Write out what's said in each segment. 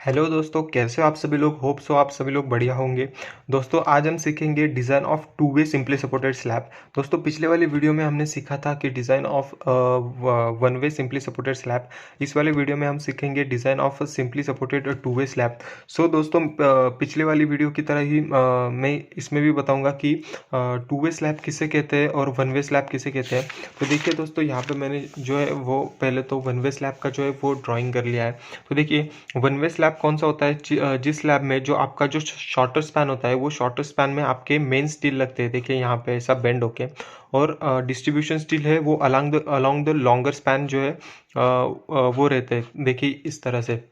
Hello दोस्तों, कैसे हो आप सभी लोग। होप सो आप सभी लोग बढ़िया होंगे। दोस्तों आज हम सीखेंगे design of two way simply supported slab. दोस्तों पिछले वाली वीडियो में हमने सीखा था कि design of one way simply supported slab. इस वाले वीडियो में हम सीखेंगे design of simply supported two way slab. So दोस्तों पिछले वाली वीडियो की तरह ही मैं इसमें भी बताऊँगा कि टू वे स्लैब किसे कहते हैं और वन वे स्लैब किसे कहते हैं। तो देखिए दोस्तों, यहाँ पर मैंने जो है वो पहले तो वन वे स्लैब का जो है वो ड्राइंग कर लिया है। तो देखिए वन वे स्लैब कौन सा होता है, जिस स्लैब में जो आपका जो शॉर्टर स्पैन होता है वो शॉर्टर स्पैन में आपके मेन स्टील लगते हैं। देखिए यहाँ पे ऐसा बेंड होके, और डिस्ट्रीब्यूशन स्टील है वो अलोंग द लॉन्गर स्पैन जो है वो रहते हैं। देखिए इस तरह से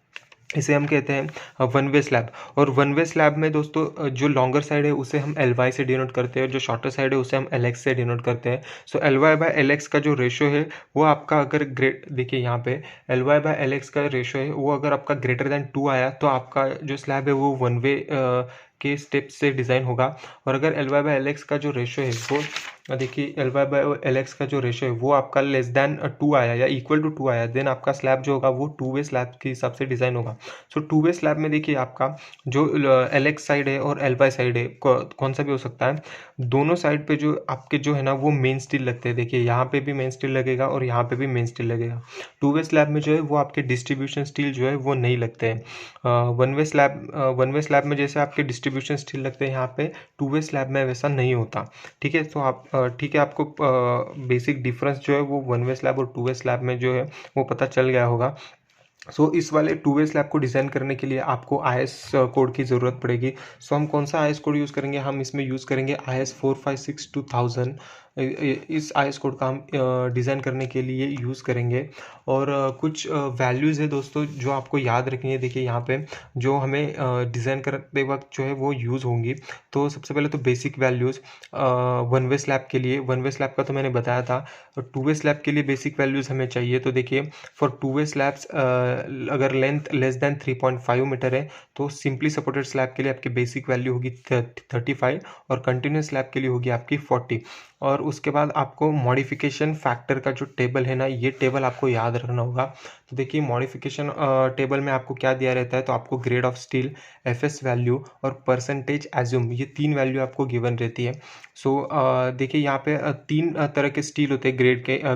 इसे हम कहते हैं वन वे स्लैब। और वन वे स्लैब में दोस्तों जो लॉन्गर साइड है उसे हम एल वाई से डिनोट करते हैं और जो शॉर्टर साइड है उसे हम एल एक्स से डिनोट करते हैं। So L Y by L X का जो रेशो है वो आपका अगर ग्रेट देखिए यहाँ पे L Y by L X का रेशो है वो अगर आपका ग्रेटर देन 2 आया तो आपका जो स्लैब है वो वन वे के स्टेप से डिज़ाइन होगा। और अगर L Y by L X का जो रेशो है वो देखिए L Y by L X का जो रेशो है वो आपका लेस देन 2 आया या इक्वल टू 2 आया, देन आपका स्लैब जो होगा वो टू वे स्लैब के हिसाब से डिज़ाइन होगा। सो टू वे स्लैब में देखिए आपका जो एल एक्स साइड है और एल वाई साइड है कौन सा भी हो सकता है, दोनों साइड पे जो आपके जो है ना वो मेन स्टील लगते हैं। देखिए यहाँ पे भी मेन स्टील लगेगा और यहाँ पे भी मेन स्टील लगेगा। टू वे स्लैब में जो है वो आपके डिस्ट्रीब्यूशन स्टील जो है वो नहीं लगते हैं। वन वे स्लैब में जैसे आपके डिस्ट्रीब्यूशन स्टील लगते हैं यहाँ पे, टू वे स्लैब में वैसा नहीं होता। ठीक है, तो आप ठीक है, आपको बेसिक डिफरेंस जो है वो वन वे स्लैब और टू वे स्लैब में जो है वो पता चल गया होगा। सो इस वाले टू वे स्लैब को डिज़ाइन करने के लिए आपको आई एस कोड की ज़रूरत पड़ेगी। सो हम कौन सा आई एस कोड यूज़ करेंगे, हम इसमें यूज़ करेंगे आई एस 456-2000। इस आई एस कोड का हम डिज़ाइन करने के लिए यूज़ करेंगे। और कुछ वैल्यूज़ है दोस्तों जो आपको याद रखनी है। देखिए यहाँ पे जो हमें डिज़ाइन करते वक्त जो है वो यूज़ होंगी। तो सबसे पहले तो basic values one way slab के लिए, वन वे स्लैब का तो मैंने बताया था। टू वे स्लैब के लिए बेसिक वैल्यूज़ हमें चाहिए। तो देखिए फॉर टू वे स्लैब्स अगर लेंथ लेस देन 3.5 मीटर है तो सिंपली सपोर्टेड स्लैब के लिए आपकी बेसिक वैल्यू होगी 35 और कंटिन्यूस स्लैब के लिए होगी आपकी 40। और उसके बाद आपको मॉडिफिकेशन फैक्टर का जो टेबल है ना, ये टेबल आपको याद रखना होगा। तो देखिए मॉडिफिकेशन टेबल में आपको क्या दिया रहता है, तो आपको grade of steel, FS value और परसेंटेज एज्यूम, ये 3 वैल्यू आपको गिवन रहती है। सो देखिए यहाँ पे 3 तरह के स्टील होते हैं,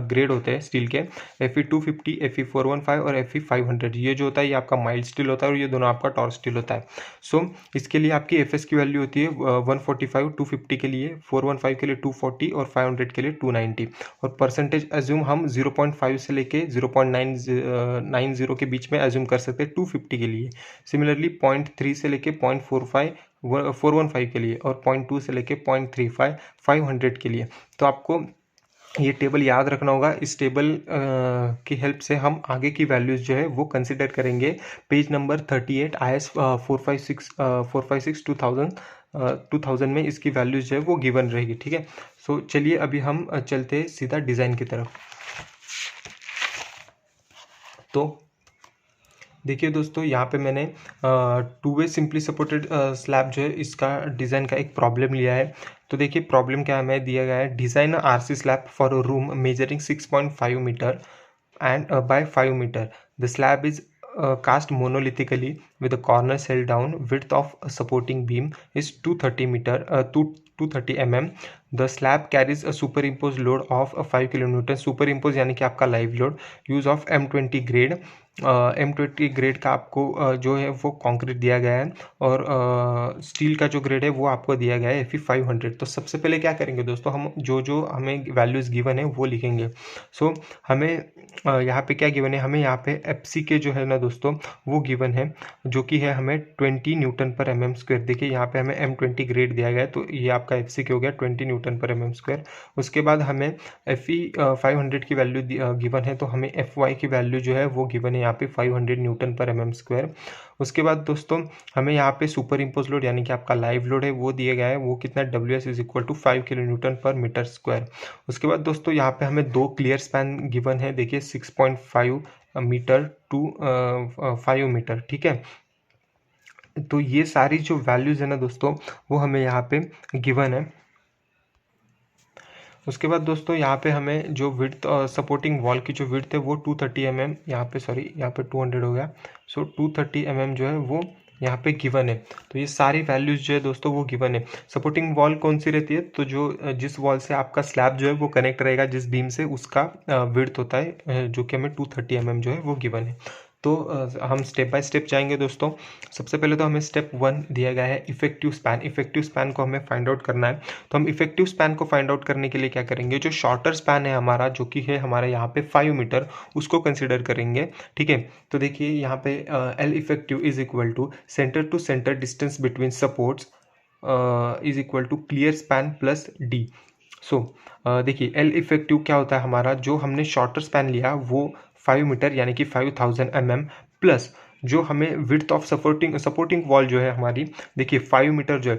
ग्रेड होते हैं स्टील के, Fe250, Fe415 और Fe500। ये जो होता है ये आपका माइल्ड स्टील होता है और ये दोनों आपका टॉर्क स्टील होता है। सो इसके लिए आपकी एफएस की वैल्यू होती है 145 250 के लिए, 415 के लिए 240 और 500 के लिए 290। और परसेंटेज एज्यूम हम 0.5 से लेके 0.990 के बीच में एज्यूम कर सकते हैं 250 के लिए। सिमिलरली 0.3 से लेके 415 के लिए और 0.2 से लेके 0.35 500 के लिए। तो आपको ये टेबल याद रखना होगा। इस टेबल की हेल्प से हम आगे की वैल्यूज़ जो है वो कंसिडर करेंगे। पेज नंबर 38 IS 456 2000 में इसकी वैल्यूज़ जो है वो गिवन रहेगी। ठीक है, सो चलिए अभी हम चलते हैं सीधा डिज़ाइन की तरफ। तो देखिए दोस्तों, यहाँ पे मैंने to way simply supported slab जो है इसका डिज़ाइन का एक प्रॉब्लम लिया है। तो देखिए प्रॉब्लम क्या हमें दिया गया है, design RC slab for a room measuring 6.5 metre and by 5 meter. The slab is cast monolithically with the corners held down. Width of a supporting beam is 230 mm. The slab carries a superimposed load of 5 kN. Superimpose यानी कि आपका live load. Use of M20 grade, M20 grade का आपको जो है वो concrete दिया गया है। और स्टील का जो ग्रेड है वो आपको दिया गया है Fe500। तो सबसे पहले क्या करेंगे दोस्तों, हम जो जो हमें वैल्यूज़ गिवन है वो लिखेंगे। सो हमें यहाँ पे क्या गिवन है, हमें यहाँ पे एफसी के जो है ना दोस्तों वो गिवन है, जो कि है हमें 20 न्यूटन पर एम स्क्वायर। देखिए यहाँ पे हमें M20 ग्रेड दिया गया है तो ये आपका एफसी के हो गया 20 न्यूटन पर एम स्क्वायर। उसके बाद हमें Fe500 की वैल्यू गिवन है, तो हमें Fy की वैल्यू जो है वो गिवन है यहाँ पे 500 न्यूटन पर एम स्क्वायर। उसके बाद दोस्तों हमें यहाँ पे सुपर इम्पोज लोड यानी कि आपका लाइव लोड है वो दिया गया है, वो कितना WS is equal to 5 kilo newton पर मीटर स्क्वायर। उसके बाद दोस्तों यहाँ पे हमें 2 क्लियर स्पैन गिवन है। देखिए 6.5 मीटर टू 5 मीटर। ठीक है, तो ये सारी जो वैल्यूज़ है ना दोस्तों वो हमें यहाँ पे गिवन है। उसके बाद दोस्तों यहाँ पे हमें जो विड्थ सपोर्टिंग वॉल की जो विड्थ है वो 230 mm, यहाँ पे सॉरी यहाँ पे 200 हो गया। सो 230 mm जो है वो यहाँ पे गिवन है। तो ये सारी वैल्यूज जो है दोस्तों वो गिवन है। सपोर्टिंग वॉल कौन सी रहती है, तो जो जिस वॉल से आपका स्लैब जो है वो कनेक्ट रहेगा, जिस बीम से, उसका विड्थ होता है जो कि हमें 230 mm जो है वो गिवन है। तो हम स्टेप बाय स्टेप जाएंगे दोस्तों। सबसे पहले तो हमें स्टेप 1 दिया गया है इफेक्टिव स्पैन। इफेक्टिव स्पैन को हमें फाइंड आउट करना है। तो हम इफेक्टिव स्पैन को फाइंड आउट करने के लिए क्या करेंगे, जो शॉर्टर स्पैन है हमारा, जो कि है हमारे यहाँ पे 5 मीटर, उसको कंसिडर करेंगे। ठीक है, तो देखिए यहाँ पे L effective is equal to centre distance between supports is equal to clear span plus D. So देखिए एल इफेक्टिव क्या होता है हमारा, जो हमने शॉर्टर स्पैन लिया वो 5 मीटर यानी कि 5000 mm, प्लस जो हमें विड्थ ऑफ सपोर्टिंग वॉल जो है हमारी, देखिए 5 मीटर जो है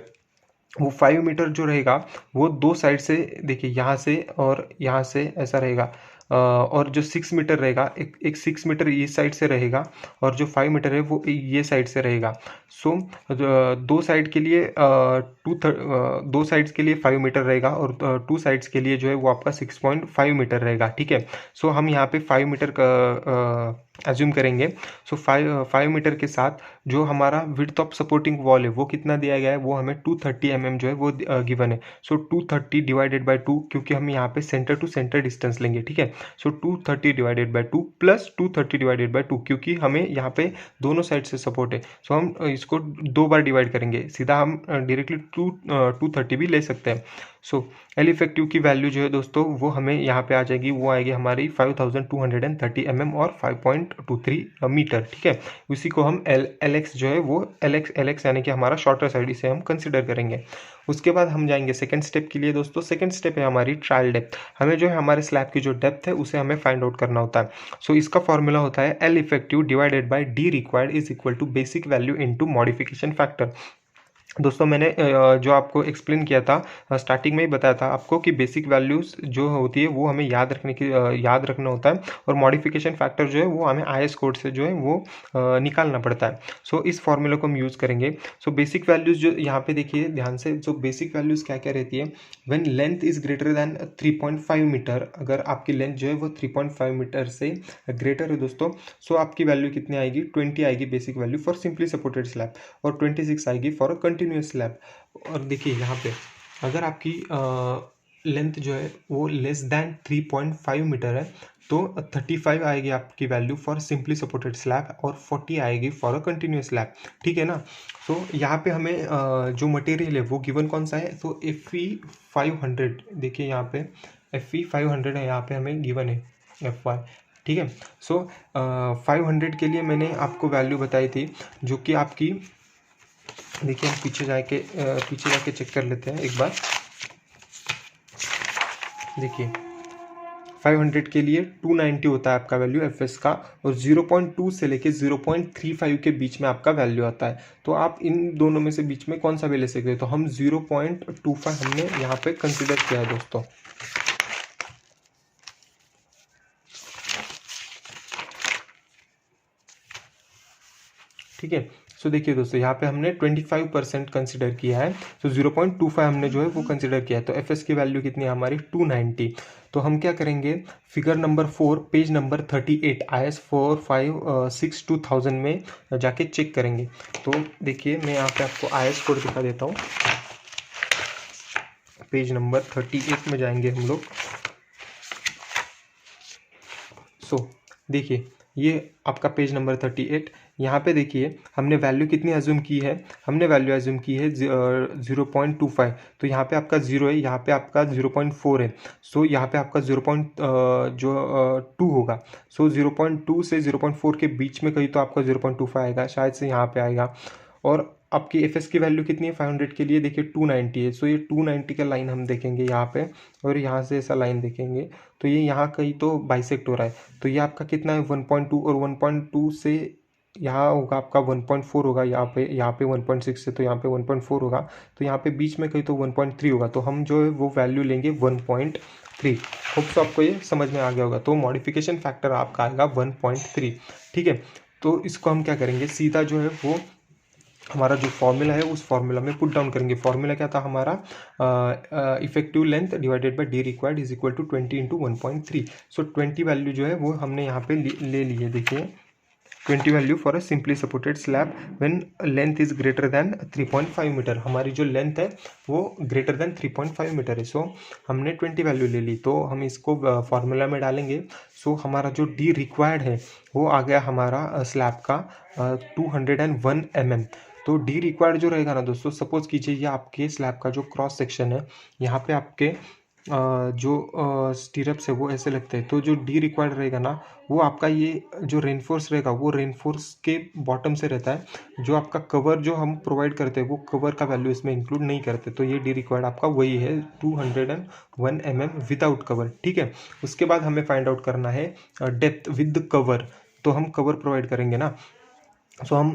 वो 5 मीटर जो रहेगा वो दो साइड से, देखिए यहाँ से और यहाँ से ऐसा रहेगा। और जो 6 मीटर रहेगा, एक 6 मीटर ये साइड से रहेगा, और जो 5 मीटर है वो ये साइड से रहेगा। सो दो साइड के लिए दो साइड्स के लिए 5 मीटर रहेगा, और टू साइड्स के लिए जो है वो आपका 6.5 मीटर रहेगा। ठीक है, सो हम यहाँ पे 5 मीटर का एज्यूम करेंगे। सो 5 मीटर के साथ जो हमारा विड्थ ऑफ सपोर्टिंग वॉल है वो कितना दिया गया है, वो हमें 230 mm जो है वो गिवन है। सो 230 डिवाइडेड बाय 2, क्योंकि हम यहाँ पे सेंटर टू सेंटर डिस्टेंस लेंगे। ठीक है, सो 230 divided by 2 plus 230 divided by 2, क्योंकि हमें यहाँ पे दोनों साइड से सपोर्ट है। सो हम इसको दो बार डिवाइड करेंगे, सीधा हम डायरेक्टली 230 भी ले सकते हैं। सो एल इफेक्टिव की वैल्यू जो है दोस्तों वो हमें यहाँ पे आ जाएगी, वो आएगी हमारी 5230 mm और 5.23 मीटर। ठीक है, उसी को हम एल एक्स जो है वो एल एक्स यानी कि हमारा शॉर्टर साइड, इसे हम कंसिडर करेंगे। उसके बाद हम जाएंगे सेकंड स्टेप के लिए दोस्तों। सेकंड स्टेप है हमारी ट्रायल डेप्थ। हमें जो है हमारे स्लैब की जो डेप्थ है उसे हमें फाइंड आउट करना होता है। सो इसका फॉर्मूला होता है L effective divided by D required is equal to basic value into modification factor. दोस्तों मैंने जो आपको एक्सप्लेन किया था, स्टार्टिंग में ही बताया था आपको कि बेसिक वैल्यूज़ जो होती है वो हमें याद रखना होता है, और मॉडिफिकेशन फैक्टर जो है वो हमें आईएस कोड से जो है वो निकालना पड़ता है। सो इस फॉर्मूले को हम यूज़ करेंगे। सो बेसिक वैल्यूज़ जो यहाँ पे देखिए ध्यान से, जो बेसिक वैल्यूज़ क्या क्या रहती है, when length is greater than 3.5 metre, अगर आपकी लेंथ जो है वो 3.5 मीटर से ग्रेटर है दोस्तों, सो आपकी वैल्यू कितनी आएगी, 20 आएगी basic value for simply supported slab, और 26 आएगी फॉर अ कंटिन्यूस स्लैब। और देखिए यहाँ पे अगर आपकी लेंथ जो है वो लेस दैन 3.5 मीटर है, तो 35 आएगी आपकी value for simply supported slab, और 40 आएगी फॉर अ कंटिन्यूस स्लैब। ठीक है ना। तो यहाँ पे हमें जो मटेरियल है वो गिवन कौन सा है, तो FE 500, देखिए यहाँ पे FE 500 है, यहाँ पे हमें गिवन है FY। ठीक है, सो 500 के लिए मैंने आपको वैल्यू बताई थी, जो कि आपकी, देखिए हम पीछे जाके चेक कर लेते हैं एक बार। देखिए 500 के लिए 290 होता है आपका वैल्यू FS का, और 0.2 से लेके 0.35 के बीच में आपका वैल्यू आता है। तो आप इन दोनों में से बीच में कौन सा भी ले सकते हैं, तो हम 0.25 हमने यहाँ पे कंसिडर किया है दोस्तों। ठीक है, सो देखिए दोस्तों यहाँ पे हमने 25% कंसिडर किया है, तो 0.25 हमने जो है वो कंसिडर किया है। तो FS की वैल्यू कितनी है हमारी, 290। तो हम क्या करेंगे, figure number 4 page number 38 IS 4562,000 में जाके चेक करेंगे। तो देखिए मैं यहाँ पे आपको IS कोड दिखा देता हूँ। पेज नंबर 38 में जाएंगे हम लोग। सो देखिए ये आपका पेज नंबर 38। यहाँ पे देखिए हमने वैल्यू कितनी एज्यूम की है, हमने वैल्यू एज्यूम की है 0.25। तो यहाँ पे आपका 0 है, यहाँ पे आपका 0.4 है। सो यहाँ पे आपका 2 होगा। सो 0.2 से 0.4 के बीच में कहीं तो आपका 0.25 आएगा, शायद से यहाँ पे आएगा। और आपकी FS की वैल्यू कितनी है 500 के लिए, देखिए 290 है। सो ये 290 का लाइन हम देखेंगे यहाँ पे, और यहाँ से ऐसा लाइन देखेंगे, तो ये यहाँ कहीं तो बाइसेक्ट हो रहा है। तो ये आपका कितना है 1.2, और 1.2 से यहाँ होगा आपका 1.4 होगा, यहाँ पे 1.6 है, तो यहाँ पे 1.4 होगा, तो यहाँ पे बीच में कहीं तो 1.3 होगा। तो हम जो है वो वैल्यू लेंगे 1.3। होप सो आपको ये समझ में आ गया होगा। तो मॉडिफिकेशन फैक्टर आपका आएगा 1.3। ठीक है, तो इसको हम क्या करेंगे, सीधा जो है वो हमारा जो फॉर्मूला है उस फॉर्मूला में पुट डाउन करेंगे। फॉर्मूला क्या था हमारा, effective length divided by D required is equal to 20 into 1.3। So 20 value जो है वो हमने यहाँ पे ले ली है। देखिए 20 value for a simply supported slab when length is greater than 3.5 metre. हमारी जो लेंथ है वो ग्रेटर देन 3.5 मीटर है। सो हमने 20 वैल्यू ले ली, तो हम इसको फॉर्मूला में डालेंगे। सो हमारा जो डी रिक्वायर्ड है वो आ गया हमारा स्लैब का 201 mm। तो डी रिक्वायर्ड जो रहेगा ना दोस्तों, सपोज कीजिए ये आपके स्लैब का जो क्रॉस सेक्शन है, यहाँ पे आपके जो स्टीरप्स है वो ऐसे लगते हैं, तो जो डी रिक्वायर्ड रहेगा ना वो आपका ये जो रेनफोर्स रहेगा वो रेनफोर्स के बॉटम से रहता है। जो आपका कवर जो हम प्रोवाइड करते हैं वो कवर का वैल्यू इसमें इंक्लूड नहीं करते, तो ये डी रिक्वायर्ड आपका वही है 201 mm विदाउट कवर। ठीक है, उसके बाद हमें फाइंड आउट करना है डेप्थ विद कवर। तो हम कवर प्रोवाइड करेंगे ना, सो हम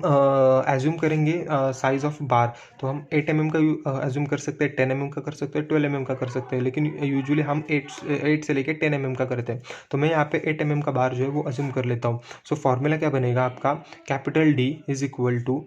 एज्यूम करेंगे साइज ऑफ बार। तो हम 8 mm का एज्यूम कर सकते हैं, 10 mm का कर सकते हैं, 12 mm का कर सकते हैं, लेकिन यूजुअली हम 8 से लेके 10 mm का करते हैं। तो मैं यहाँ पे 8 mm का बार जो है वो एज्यूम कर लेता हूँ। सो फॉर्मूला क्या बनेगा आपका, capital D is equal to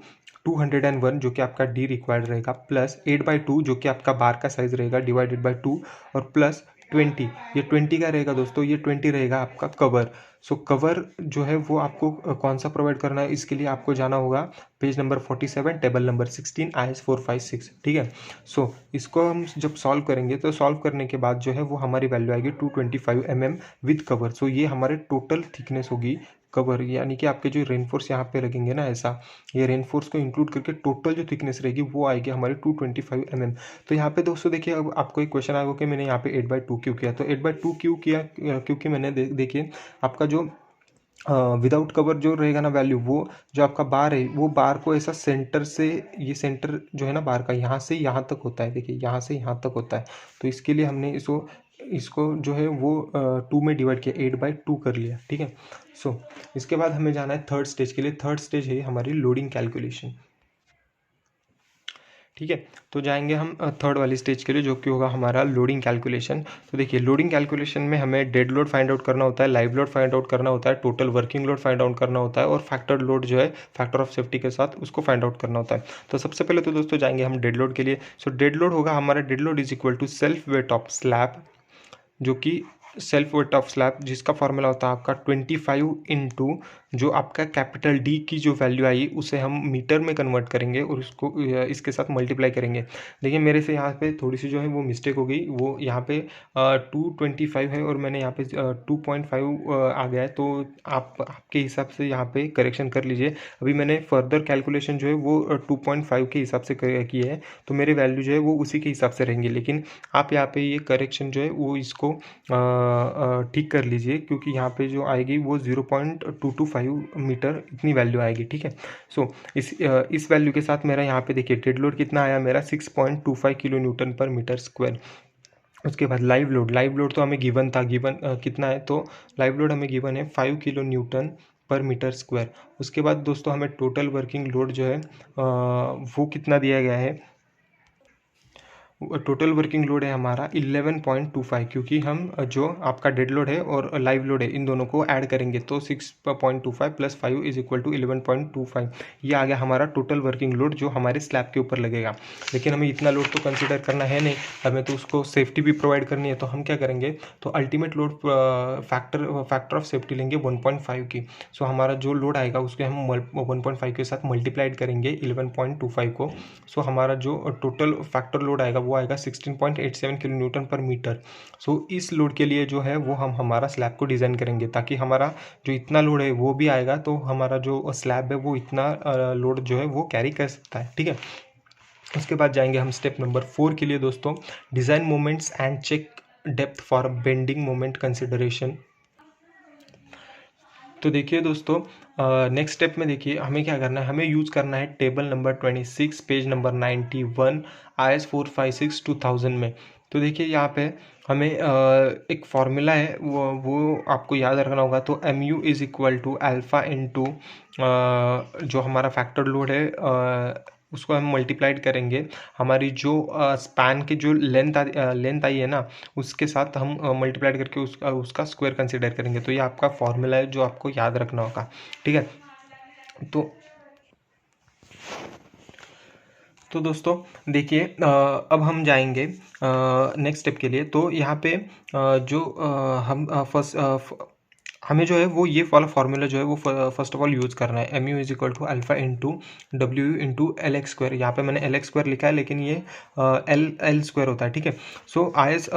201 जो कि आपका डी रिक्वायर्ड रहेगा, प्लस 8/2 जो कि आपका बार का साइज रहेगा, डिवाइडेड बाय 2, और प्लस 20। ये 20 का रहेगा दोस्तों, ये 20 रहेगा आपका कवर। सो कवर जो है वो आपको कौन सा प्रोवाइड करना है, इसके लिए आपको जाना होगा page number 47 table number 16 IS 456। ठीक है, सो इसको हम जब सॉल्व करेंगे तो सॉल्व करने के बाद जो है वो हमारी वैल्यू आएगी 225 mm विद कवर। सो ये हमारे टोटल थिकनेस होगी कवर, यानी कि आपके जो रेनफोर्स यहाँ पे लगेंगे ना ऐसा, ये रेनफोर्स को इंक्लूड करके टोटल जो थिकनेस रहेगी वो आएगी हमारी 225 mm। तो यहाँ पे दोस्तों देखिए, अब आपको एक क्वेश्चन आएगा कि मैंने यहाँ पे 8/2 क्यों किया। तो 8/2 क्यों किया, क्योंकि मैंने देखिए आपका जो विदाउट कवर जो रहेगा ना वैल्यू, वो जो आपका बार है वो बार को ऐसा सेंटर से, ये सेंटर जो है ना बार का यहाँ से यहाँ तक होता है, देखिए यहाँ से यहाँ तक होता है। तो इसके लिए हमने इसको इसको जो है वो 2 में डिवाइड किया, 8/2 कर लिया। ठीक है, सो इसके बाद हमें जाना है थर्ड स्टेज के लिए। थर्ड स्टेज है हमारी लोडिंग कैलकुलेशन। ठीक है, तो जाएंगे हम थर्ड वाली स्टेज के लिए, जो कि होगा हमारा लोडिंग कैलकुलेशन। तो देखिए लोडिंग कैलकुलेशन में हमें डेड लोड फाइंड आउट करना होता है, लाइव लोड फाइंड आउट करना होता है, total working load find out करना होता है, और फैक्टर लोड जो है फैक्टर ऑफ सेफ्टी के साथ उसको फाइंड आउट करना होता है। तो सबसे पहले तो दोस्तों जाएंगे हम डेड लोड के लिए। सो डेड लोड होगा हमारा, dead load is equal to self weight of slab, जो कि सेल्फ वेट ऑफ स्लैब जिसका फॉर्मूला होता है आपका 25 इंटू जो आपका कैपिटल डी की जो वैल्यू आई उसे हम मीटर में कन्वर्ट करेंगे और उसको इसके साथ मल्टीप्लाई करेंगे। देखिए मेरे से यहाँ पे थोड़ी सी जो है वो मिस्टेक हो गई, वो यहाँ पे 225 है और मैंने यहाँ पे 2.5 आ गया है, तो आप आपके हिसाब से यहाँ पे करेक्शन कर लीजिए। अभी मैंने फर्दर कैलकुलेशन जो है वो 2.5 के हिसाब से की है, तो मेरे वैल्यू जो है वो उसी के हिसाब से रहेंगे, लेकिन आप यहाँ पे ये करेक्शन जो है वो इसको ठीक कर लीजिए, क्योंकि यहाँ पे जो आएगी वो 0.225 मीटर इतनी वैल्यू आएगी। ठीक है, सो इस वैल्यू के साथ मेरा यहाँ पे देखिए डेड लोड कितना आया मेरा 6.25 किलो न्यूटन पर मीटर स्क्वायर। उसके बाद लाइव लोड तो हमें गिवन था, गिवन कितना है, तो लाइव लोड हमें गिवन है 5 किलो न्यूटन पर मीटर स्क्वायर। उसके बाद दोस्तों हमें टोटल वर्किंग लोड जो है वो कितना दिया गया है, टोटल वर्किंग लोड है हमारा 11.25, क्योंकि हम जो आपका डेड लोड है और लाइव लोड है इन दोनों को ऐड करेंगे तो 6.25 प्लस 5 इज इक्वल टू 11.25। ये आ गया हमारा टोटल वर्किंग लोड जो हमारे स्लैब के ऊपर लगेगा। लेकिन हमें इतना लोड तो कंसिडर करना है नहीं, हमें तो उसको सेफ्टी भी प्रोवाइड करनी है। तो हम क्या करेंगे, तो ultimate load factor of safety लेंगे 1.5 की। सो हमारा जो लोड आएगा उसके हम 1.5 के साथ मल्टीप्लाइड करेंगे 11.25 को। सो हमारा जो टोटल फैक्टर लोड आएगा वो आएगा 16.87 किलो न्यूटन पर मीटर। सो इस लोड के लिए जो है वो हम हमारा स्लैब को डिज़ाइन करेंगे, ताकि हमारा जो इतना लोड है वो भी आएगा, तो हमारा जो स्लैब है वो इतना लोड जो है वो कैरी कर सकता है। ठीक है, उसके बाद जाएंगे हम स्टेप नंबर 4 के लिए दोस्तों, design moments and check depth for bending moment consideration. तो देखिए दोस्तों नेक्स्ट स्टेप में देखिए हमें क्या करना है, हमें यूज़ करना है table number 26 page number 91 IS 456 2000 में। तो देखिए यहाँ पे हमें एक फॉर्मूला है वो आपको याद रखना होगा। तो MU is equal to alpha into जो हमारा फैक्टर लोड है उसको हम मल्टीप्लाइड करेंगे, हमारी जो स्पैन की जो लेंथ आई है ना उसके साथ हम मल्टीप्लाइड करके उसका स्क्वायर कंसीडर करेंगे। तो ये आपका फॉर्मूला है जो आपको याद रखना होगा। ठीक है, तो तो दोस्तों देखिए, अब हम जाएंगे नेक्स्ट स्टेप के लिए। तो यहाँ पे जो हम फर्स्ट हमें जो है वो ये वाला फार्मूला जो है वो फर्स्ट ऑफ ऑल यूज़ करना है। M U is equal to alpha into W U into L X square. यहाँ पे मैंने एल एक्स स्क्वायर लिखा है, लेकिन ये एल स्क्वायर होता है, ठीक है। सो आई एस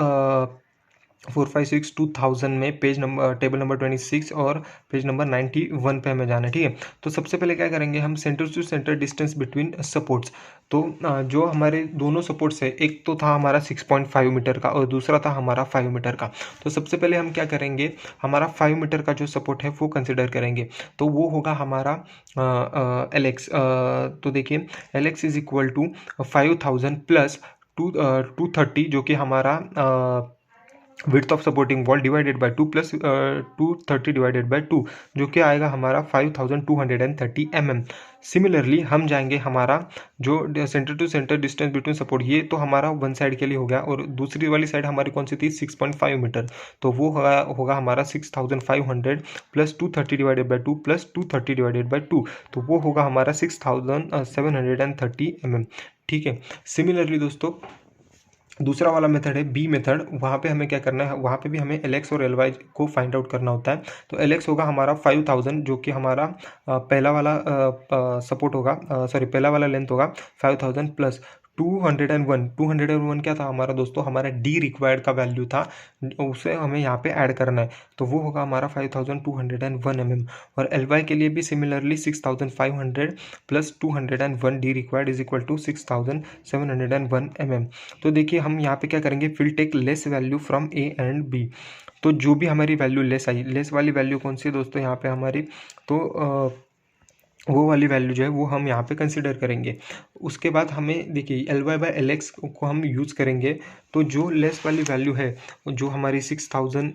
456 2000 में पेज नंबर टेबल नंबर 26 और पेज नंबर 91 पे हमें जाना है, ठीक है। तो सबसे पहले क्या करेंगे हम, centre to centre distance between supports. तो जो हमारे दोनों सपोर्ट्स है, एक तो था हमारा 6.5 मीटर का और दूसरा था हमारा 5 मीटर का। तो सबसे पहले हम क्या करेंगे, हमारा 5 मीटर का जो सपोर्ट है वो कंसिडर करेंगे। तो वो होगा हमारा एल एक्स। तो देखिए L X is equal to 5000 plus 230 जो कि हमारा width of supporting wall divided by 2 plus 230 divided by 2 जो कि आएगा हमारा 5230 mm। सिमिलरली हम जाएंगे हमारा जो centre to centre distance between support, ये तो हमारा वन साइड के लिए हो गया, और दूसरी वाली साइड हमारी कौन सी थी, 6.5 मीटर। तो वो होगा हमारा 6500 plus 230 divided by 2 plus 230 divided by 2, तो वो होगा हमारा 6730 mm, ठीक है। सिमिलरली दोस्तों दूसरा वाला मेथड है बी मेथड। वहाँ पे हमें क्या करना है, वहाँ पे भी हमें एल एक्स और एल वाई को फाइंड आउट करना होता है। तो एल एक्स होगा हमारा 5000 जो कि हमारा पहला वाला सपोर्ट होगा, सॉरी पहला वाला लेंथ होगा 5000 प्लस 201 क्या था हमारा दोस्तों, हमारा डी रिक्वायर्ड का वैल्यू था, उसे हमें यहाँ पे ऐड करना है। तो वो होगा हमारा 5201 mm। और एल वाई के लिए भी similarly 6500 plus 201 D required is equal to 6701 mm। तो देखिए हम यहाँ पे क्या करेंगे, will take less value from A and B. तो जो भी हमारी वैल्यू लेस आई, लेस वाली वैल्यू कौन सी है दोस्तों यहाँ पे हमारी, तो वो वाली वैल्यू जो है वो हम यहाँ पे कंसिडर करेंगे। उसके बाद हमें देखिए L Y by L X को हम यूज़ करेंगे। तो जो लेस वाली वैल्यू है जो हमारी 6000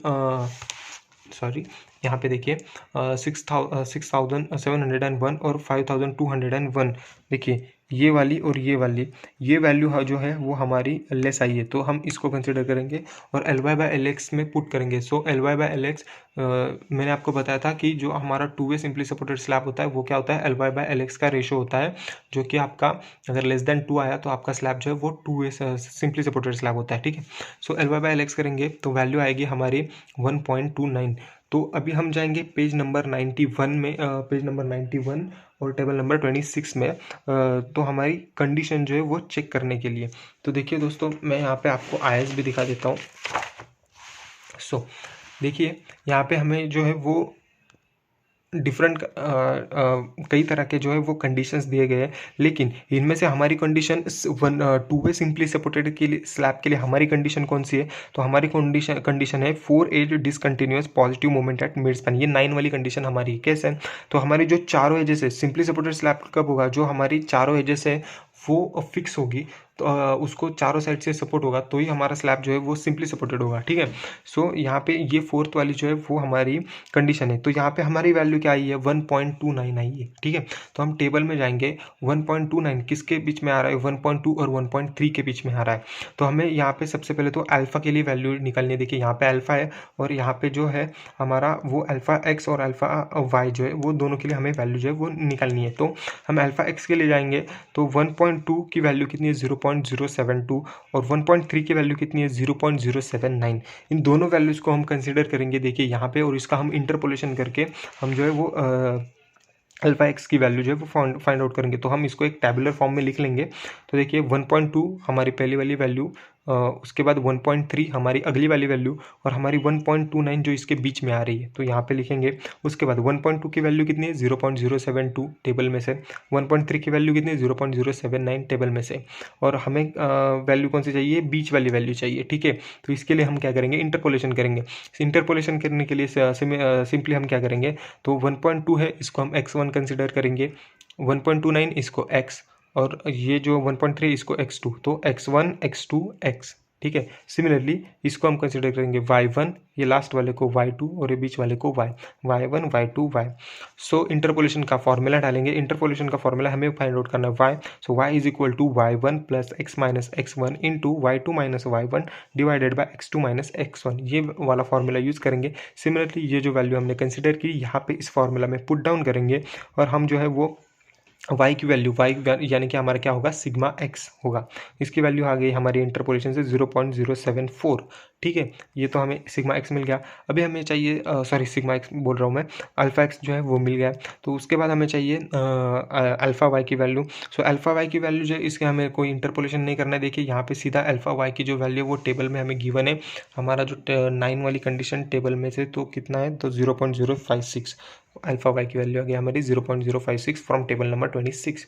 सॉरी यहाँ पे देखिए 6701 और 5201, देखिए ये वाली और ये वाली, ये वैल्यू जो है वो हमारी लेस आई है, तो हम इसको कंसिडर करेंगे और L Y by L X में पुट करेंगे। So L Y by L X मैंने आपको बताया था कि जो हमारा 2 वे सिंपली सपोर्टेड स्लैब होता है वो क्या होता है, L Y by L X का रेशो होता है, जो कि आपका अगर लेस देन 2 आया तो आपका स्लैब जो है वो 2 वे सिंपली सपोर्टेड स्लैब होता है, ठीक है। So L Y by L X करेंगे तो वैल्यू आएगी हमारी 1.29। तो अभी हम जाएंगे पेज नंबर 91 में, पेज नंबर 91 और टेबल नंबर 26 में, तो हमारी कंडीशन जो है वो चेक करने के लिए। तो देखिए दोस्तों मैं यहाँ पे आपको आईएस भी दिखा देता हूँ। सो देखिए यहाँ पे हमें जो है वो डिफरेंट कई तरह के जो है वो कंडीशंस दिए गए हैं, लेकिन इनमें से हमारी कंडीशन 2 वे सिंपली सपोर्टेड के लिए स्लैब के लिए हमारी कंडीशन कौन सी है, तो हमारी कंडीशन है 4 edge discontinuous positive moment at mid span. ये 9 वाली कंडीशन हमारी कैसे है, तो हमारी जो चारों एजेस है सिंपली सपोर्टेड स्लैब कब होगा, जो हमारी चारों एजेस है वो फिक्स होगी, तो उसको चारों साइड से सपोर्ट होगा तो ही हमारा स्लैब जो है वो सिंपली सपोर्टेड होगा, ठीक है। सो यहाँ पे ये फोर्थ वाली जो है वो हमारी कंडीशन है। तो यहाँ पे हमारी वैल्यू क्या आई है, 1.29 आई है, ठीक है। तो हम टेबल में जाएंगे, 1.29 किसके बीच में आ रहा है, 1.2 और 1.3 के बीच में आ रहा है। तो हमें यहाँ पे सबसे पहले तो अल्फा के लिए वैल्यू निकालनी है। देखिए यहाँ पे अल्फा है और यहाँ पे जो है हमारा वो अल्फा एक्स और अल्फा वाई जो है वो दोनों के लिए हमें वैल्यू जो है वो निकालनी है। तो हम अल्फा एक्स के लिए जाएंगे तो 1.2 की वैल्यू कितनी है, 0.072, और 1.3 की वैल्यू कितनी है, 0.079। इन दोनों वैल्यूज़ को हम कंसिडर करेंगे देखिए यहाँ पे, और इसका हम इंटरपोलेशन करके हम जो है वो अल्फा एक्स की वैल्यू जो है वो फाइंड आउट करेंगे। तो हम इसको एक टैबुलर फॉर्म में लिख लेंगे। तो देखिए 1.2 हमारी पहली वाली वैल्यू, उसके बाद 1.3 हमारी अगली वाली वैल्यू, और हमारी 1.29 जो इसके बीच में आ रही है तो यहाँ पे लिखेंगे। उसके बाद 1.2 की वैल्यू कितनी है, 0.072 टेबल में से, 1.3 की वैल्यू कितनी है, 0.079 टेबल में से, और हमें वैल्यू कौन सी चाहिए, बीच वाली वैल्यू चाहिए, ठीक है। तो इसके लिए हम क्या करेंगे, इंटरपोलेशन करेंगे। इंटरपोलेशन करने के लिए सिंपली हम क्या करेंगे, तो 1.2 है इसको हम x1 कंसिडर करेंगे, 1.29 इसको x, और ये जो 1.3 इसको x2, तो x1 x2 x, ठीक है। सिमिलरली इसको हम कंसिडर करेंगे y1, ये लास्ट वाले को y2 और ये बीच वाले को y1 y2 y। So interpolation का फॉर्मूला डालेंगे। इंटरपोलेशन का फॉर्मूला हमें फाइंड आउट करना है y। So y is equal to y1 plus x minus x1 into y2 minus y1 divided by x2 minus x1, ये वाला फॉर्मूला यूज़ करेंगे। Similarly ये जो वैल्यू हमने कंसिडर की यहाँ पे इस फॉर्मूला में पुट डाउन करेंगे, और हम जो है वो वाई की वैल्यू यानी कि हमारा क्या होगा, सिग्मा एक्स होगा। इसकी वैल्यू आ गई हमारी इंटरपोलेशन से 0.074। ठीक है, ये तो हमें सिग्मा एक्स मिल गया। अभी हमें चाहिए सॉरी सिग्मा एक्स बोल रहा हूँ मैं, अल्फ़ा एक्स जो है वो मिल गया। तो उसके बाद हमें चाहिए अल्फ़ा वाई की वैल्यू। सो अल्फ़ा वाई की वैल्यू जो है, इसके हमें कोई इंटरपोलेशन नहीं करना है। देखिए यहाँ पे सीधा अल्फ़ा वाई की जो वैल्यू है वो टेबल में हमें गिवन है। हमारा जो 9 वाली कंडीशन टेबल में से तो कितना है, तो 0.056 अल्फ़ा वाई की वैल्यू आ गई हमारी 0.056 फ्रॉम टेबल नंबर 26।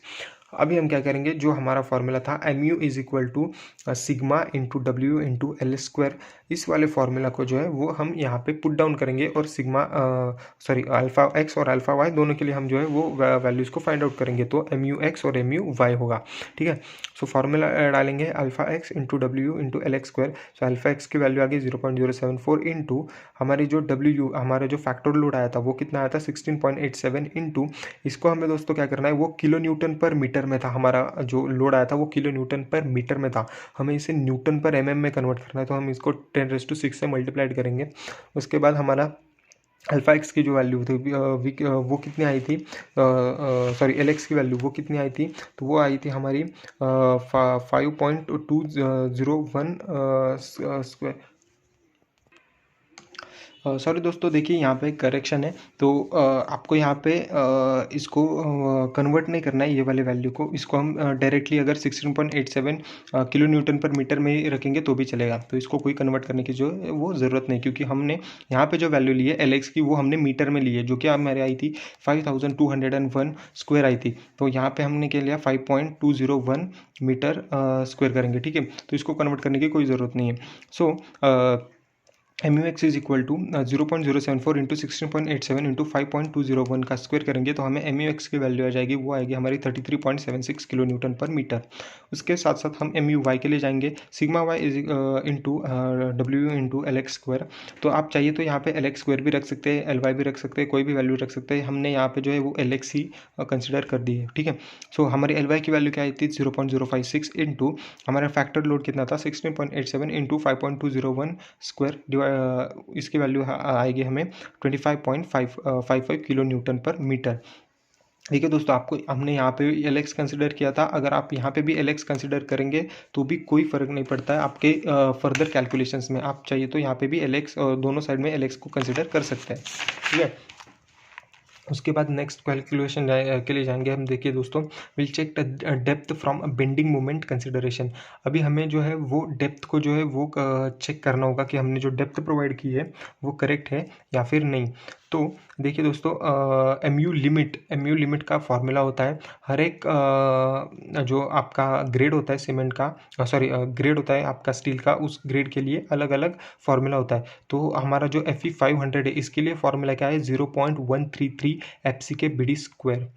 अभी हम क्या करेंगे, जो हमारा फॉर्मूला था mu is equal to sigma into W into L square, इस वाले फॉर्मूला को जो है वो हम यहाँ पे पुट डाउन करेंगे और सिग्मा सॉरी अल्फ़ा एक्स और अल्फ़ा वाई दोनों के लिए हम जो है वो वैल्यूज़ को फाइंड आउट करेंगे। तो mu एक्स और mu वाई होगा। ठीक है, सो फॉर्मूला डालेंगे alpha x into W into L X square. सो अल्फ़ा एक्स की वैल्यू आ गई 0.074 इंटू हमारी जो डब्ल्यू हमारा जो फैक्टर लोड आया था वो कितना आया था 16.87 इंटू इसको हमें दोस्तों क्या करना है, वो किलो न्यूटन पर मीटर में था। हमारा जो लोड आया था वो किलो न्यूटन पर मीटर में था, हमें इसे न्यूटन पर mm में कन्वर्ट करना है। तो हम इसको 10⁶ से मल्टीप्लाइड करेंगे। उसके बाद हमारा अल्फ़ा एक्स की जो वैल्यू थी वो कितनी आई थी, सॉरी एल एक्स की वैल्यू वो कितनी आई थी, तो वो आई थी हमारी 5.201 स्क्वायर। सॉरी दोस्तों, देखिए यहाँ पे करेक्शन है। तो आपको यहाँ पे इसको कन्वर्ट नहीं करना है ये वाले वैल्यू को, इसको हम डायरेक्टली अगर 16.87 किलो न्यूटन पर मीटर में ही रखेंगे तो भी चलेगा। तो इसको कोई कन्वर्ट करने की जो है वो ज़रूरत नहीं, क्योंकि हमने यहाँ पे जो वैल्यू ली है एल एक्स की वो हमने मीटर में ली है, जो कि हमारे आई थी 5201 स्क्वायर आई थी। तो यहाँ पे हमने क्या लिया 5.201 मीटर स्क्वायर करेंगे। ठीक है, तो इसको कन्वर्ट करने की कोई ज़रूरत नहीं है। So mu x is equal to 0.074 into 16.87 into 5.201 का स्क्वायर करेंगे तो हमें mu x की वैल्यू आ जाएगी, वो आएगी हमारी 33.76 किलो न्यूटन पर मीटर। उसके साथ साथ हम mu y के लिए जाएंगे, sigma y is into W into L X square. तो आप चाहिए तो यहाँ पे एल एक्स स्क्वायर भी रख सकते हैं, एल वाई भी रख सकते हैं, कोई भी वैल्यू रख सकते हैं। हमने यहाँ पे जो है वो एल एक्स ही कंसिडर कर दी है। ठीक है, सो हमारी एल वाई की वैल्यू क्या आई थी 0.056 इंटू हमारा फैक्टर लोड कितना था 16.87 इंटू 5.201 स्क्वायर, इसकी वैल्यू आएगी हमें 25.55 किलो न्यूटन पर मीटर। देखिए दोस्तों, आपको हमने यहाँ पे एल एक्स कंसिडर किया था, अगर आप यहाँ पे भी एल एक्स कंसिडर करेंगे तो भी कोई फ़र्क नहीं पड़ता है आपके फर्दर कैलकुलेशंस में। आप चाहिए तो यहाँ पे भी एल एक्स दोनों साइड में एल एक्स को कंसिडर कर सकते हैं। ठीक है, उसके बाद नेक्स्ट कैलकुलेशन के लिए जाएंगे हम। देखिए दोस्तों, will check depth from bending moment consideration. अभी हमें जो है वो डेप्थ को जो है वो चेक करना होगा कि हमने जो डेप्थ प्रोवाइड की है वो करेक्ट है या फिर नहीं। तो देखिए दोस्तों, MU लिमिट का फॉर्मूला होता है हर एक जो आपका ग्रेड होता है सीमेंट का, सॉरी ग्रेड होता है आपका स्टील का, उस ग्रेड के लिए अलग अलग फॉर्मूला होता है। तो हमारा जो FE 500 है इसके लिए फॉर्मूला क्या है 0.133 FC के BD स्क्वायर।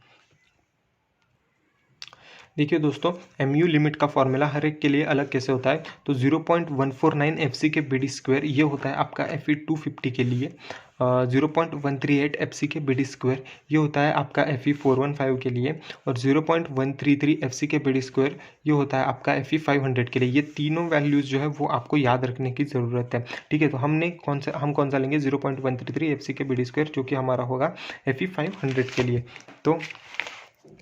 देखिए दोस्तों, MU लिमिट का फॉर्मूला हर एक के लिए अलग कैसे होता है, तो 0.149 FC के BD स्क्वायर ये होता है आपका FE 250 के लिए। 0.138 FC के BD स्क्वायर ये होता है आपका FE 415 के लिए, और 0.133 FC के BD स्क्वायर ये होता है आपका FE 500 के लिए। ये तीनों वैल्यूज़ जो है वो आपको याद रखने की ज़रूरत है। ठीक है, तो हम कौन सा लेंगे 0.133 FC के BD स्क्वायर, जो कि हमारा होगा FE 500 के लिए। तो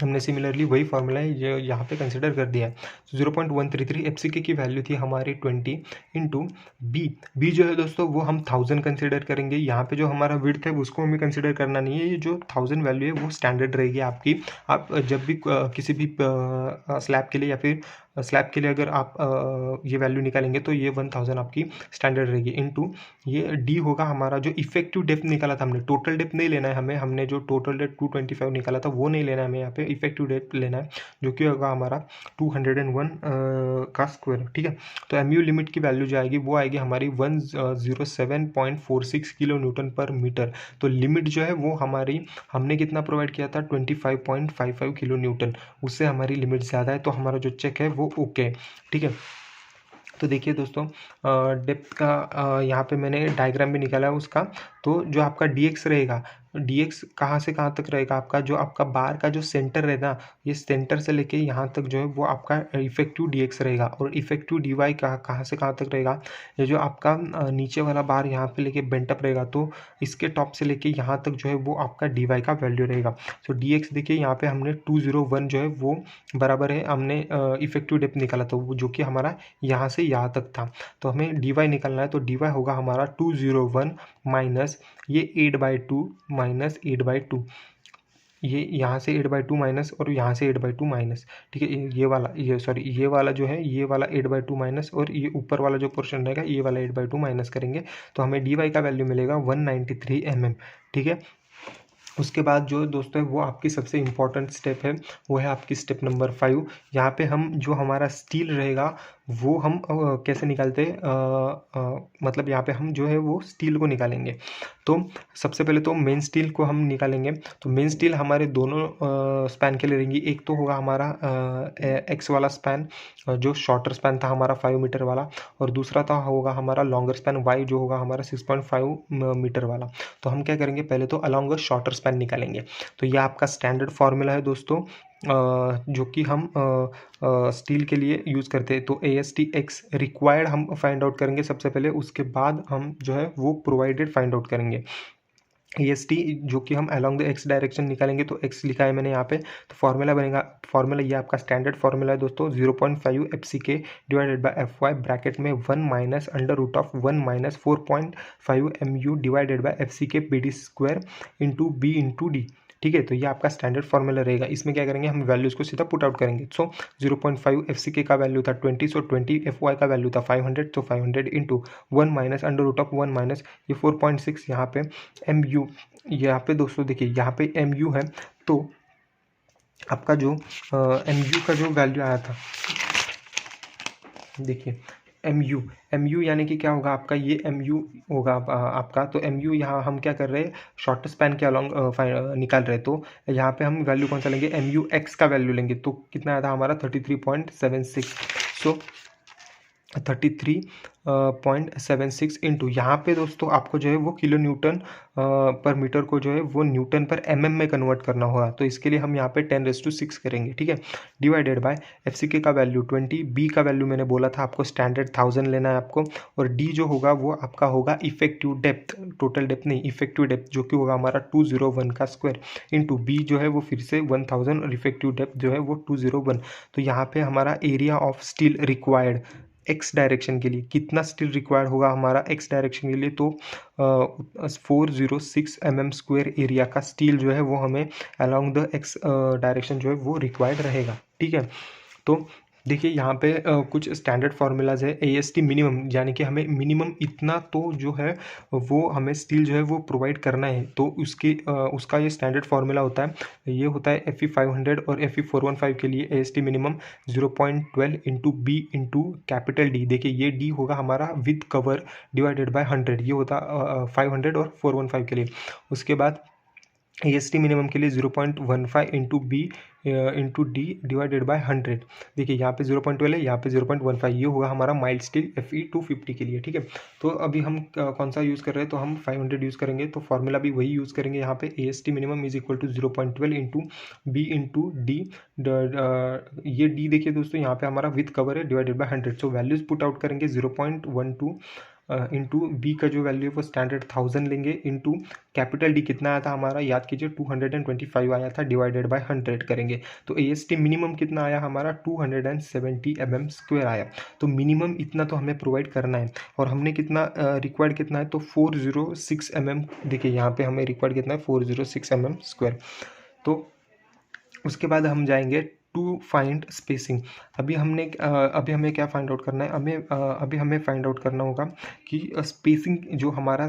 हमने सिमिलरली वही फार्मूला है ये यहाँ पे कंसिडर कर दिया है। 0.133 FCK की वैल्यू थी हमारी 20 इंटू बी जो है दोस्तों वो हम 1000 कंसिडर करेंगे। यहाँ पे जो हमारा विड्थ है उसको हमें कंसिडर करना नहीं है, ये जो 1000 वैल्यू है वो स्टैंडर्ड रहेगी आपकी। आप जब भी किसी भी स्लैब के लिए या फिर स्लैब के लिए अगर आप ये वैल्यू निकालेंगे तो ये 1000 आपकी स्टैंडर्ड रहेगी। इनटू ये डी होगा हमारा जो इफेक्टिव डेप्थ निकाला था हमने, टोटल डेप्थ नहीं लेना है हमें, हमने जो टोटल डेप्थ 225 निकाला था वो नहीं लेना है हमें, यहाँ पे इफेक्टिव डेप्थ लेना है जो कि होगा हमारा 201 का स्क्वायर। ठीक है, तो MU लिमिट की वैल्यू जो आएगी वो आएगी हमारी 107.46 किलो न्यूटन पर मीटर। तो लिमिट जो है वो हमारी हमने कितना प्रोवाइड किया था 25.55 किलो न्यूटन, उससे हमारी लिमिट ज़्यादा है, तो हमारा जो चेक है वो ओके। ठीक है, तो देखिए दोस्तों, डेप्थ का यहाँ पे मैंने डायग्राम भी निकाला है उसका। तो जो आपका डी एक्स रहेगा, डी एक्स कहाँ से कहाँ तक रहेगा आपका, जो आपका बार का जो सेंटर रहेगा, ये सेंटर से लेके यहाँ तक जो है वो आपका इफेक्टिव डी एक्स रहेगा। और इफेक्टिव डी वाई कहाँ से कहाँ तक रहेगा, ये जो आपका नीचे वाला बार यहाँ पे लेके बेंट अप रहेगा, तो इसके टॉप से लेके यहाँ तक जो है वो आपका डी वाई का वैल्यू रहेगा। सो डी एक्स देखिए यहाँ पे हमने 201 जो है वो बराबर है, हमने इफेक्टिव डेप्थ निकाला था वो, जो कि हमारा यहाँ से यहाँ तक था। तो हमें डी वाई निकालना है, तो डी वाई होगा हमारा 201 माइनस ये 8/2 माइनस 8/2, ये यहाँ से 8/2 माइनस और यहाँ से 8/2 माइनस, ठीक है। ये वाला, ये सॉरी, ये वाला जो है, ये वाला 8/2 माइनस, और ये ऊपर वाला जो पोर्शन रहेगा ये वाला 8/2 माइनस करेंगे, तो हमें डी वाई का वैल्यू मिलेगा 193 mm, ठीक है। उसके बाद जो दोस्तों है वो आपकी सबसे इम्पॉर्टेंट स्टेप है, वो है आपकी स्टेप नंबर 5। यहाँ पे हम जो हमारा स्टील रहेगा वो हम कैसे निकालते हैं, मतलब यहाँ पे हम जो है वो स्टील को निकालेंगे। तो सबसे पहले तो मेन स्टील को हम निकालेंगे। तो मेन स्टील हमारे दोनों स्पैन के लिए रहेंगी। एक तो होगा हमारा एक्स वाला स्पैन, जो शॉर्टर स्पैन था हमारा 5 मीटर वाला, और दूसरा था होगा हमारा लॉन्गर स्पैन वाई, जो होगा हमारा 6.5 मीटर वाला। तो हम क्या करेंगे, पहले तो अलॉन्ग द शॉर्टर स्पैन निकालेंगे। तो ये आपका स्टैंडर्ड फॉर्मूला है दोस्तों, जो कि हम स्टील के लिए यूज़ करते हैं। तो ASTX रिक्वायर्ड हम फाइंड आउट करेंगे सबसे पहले, उसके बाद हम जो है वो प्रोवाइडेड फाइंड आउट करेंगे। AST जो कि हम अलॉन्ग द एक्स डायरेक्शन निकालेंगे, तो एक्स लिखा है मैंने यहाँ पे। तो फॉर्मूला बनेगा, फॉर्मूला ये आपका स्टैंडर्ड फॉर्मूला है दोस्तों, 0.5 FCK divided by FY bracket में 1 minus under root of 1 minus 4.5 MU divided by FCK PD square into B into D, ठीक है। तो ये आपका स्टैंडर्ड फॉर्मूला रहेगा। इसमें क्या करेंगे, हम वैल्यूज़ को सीधा पुट आउट करेंगे। सो 0.5 FCK का वैल्यू था 20, सो 20 FY का वैल्यू था 500, तो 500 into 1 minus under root of 1 minus ये 4.6 यहाँ पे MU, यहाँ पे दोस्तों देखिए यहाँ पे MU है, तो आपका जो MU का जो वैल्यू आया था, देखिए MU यानी कि क्या होगा आपका, ये MU होगा आपका। तो MU यहाँ हम क्या कर रहे हैं, शॉर्ट स्पैन के अलॉन्ग निकाल रहे हैं। तो यहाँ पे हम वैल्यू कौन सा लेंगे, MUX का वैल्यू लेंगे। तो कितना आया था हमारा 33.76, सो 33.76 इंटू यहाँ पे दोस्तों आपको जो है वो किलो न्यूटन पर मीटर को जो है वो न्यूटन पर mm में कन्वर्ट करना होगा। तो इसके लिए हम यहाँ पे 10⁻6 करेंगे, ठीक है। डिवाइडेड बाय FCK का वैल्यू 20, B का वैल्यू मैंने बोला था आपको स्टैंडर्ड 1000 लेना है आपको, और D जो होगा वो आपका होगा इफेक्टिव डेप्थ, टोटल डेप्थ नहीं, इफेक्टिव डेप्थ, जो कि होगा हमारा 201 का स्क्वायर इंटू B जो है वो फिर से 1000 और इफेक्टिव डेप्थ जो है वो 201। तो यहाँ पे हमारा area of steel required x direction के लिए कितना स्टील रिक्वायर्ड होगा हमारा एक्स डायरेक्शन के लिए, तो 406 mm स्क्वायर एरिया का स्टील जो है वो हमें अलॉन्ग द एक्स डायरेक्शन जो है वो रिक्वायर्ड रहेगा, ठीक है। तो देखिए यहाँ पे कुछ स्टैंडर्ड फार्मूलाज है। AST मिनिमम, यानी कि हमें मिनिमम इतना तो जो है वो हमें स्टील जो है वो प्रोवाइड करना है, तो उसका ये स्टैंडर्ड फार्मूला होता है। ये होता है FE 500 और FE 415 के लिए AST minimum 0.12 into B into capital D। देखिए ये D होगा हमारा विद कवर डिवाइडेड बाय 100, ये होता 500 और 415 के लिए। उसके बाद AST मिनिमम के लिए 0.15 into B into D divided by 100। देखिए यहाँ पे 0.12 है, यहाँ पे 0.15, ये होगा हमारा माइल्ड स्टील FE 250 के लिए, ठीक है। तो अभी हम कौन सा यूज़ कर रहे हैं, तो हम 500 यूज़ करेंगे, तो फार्मूला भी वही यूज़ करेंगे यहाँ पे। AST minimum is equal to 0.12 into B into D। ये D देखिए दोस्तों यहाँ पे हमारा विथ कवर है divided by 100। So values put out करेंगे 0.12 इंटू B का जो वैल्यू है वो स्टैंडर्ड 1000 लेंगे इंटू कैपिटल D कितना आया था हमारा, याद कीजिए 225 आया था, डिवाइडेड बाय 100 करेंगे। तो AST मिनिमम कितना आया हमारा 270 mm स्क्वायर आया। तो मिनिमम इतना तो हमें प्रोवाइड करना है, और हमने कितना रिक्वायर्ड कितना है, तो 406 mm। देखिए यहाँ पे हमें रिक्वायर्ड कितना है 406 mm स्क्वायर। तो उसके बाद हम जाएंगे टू फाइंड स्पेसिंग। अभी हमें क्या फाइंड आउट करना है, अभी हमें फाइंड आउट करना होगा कि स्पेसिंग जो हमारा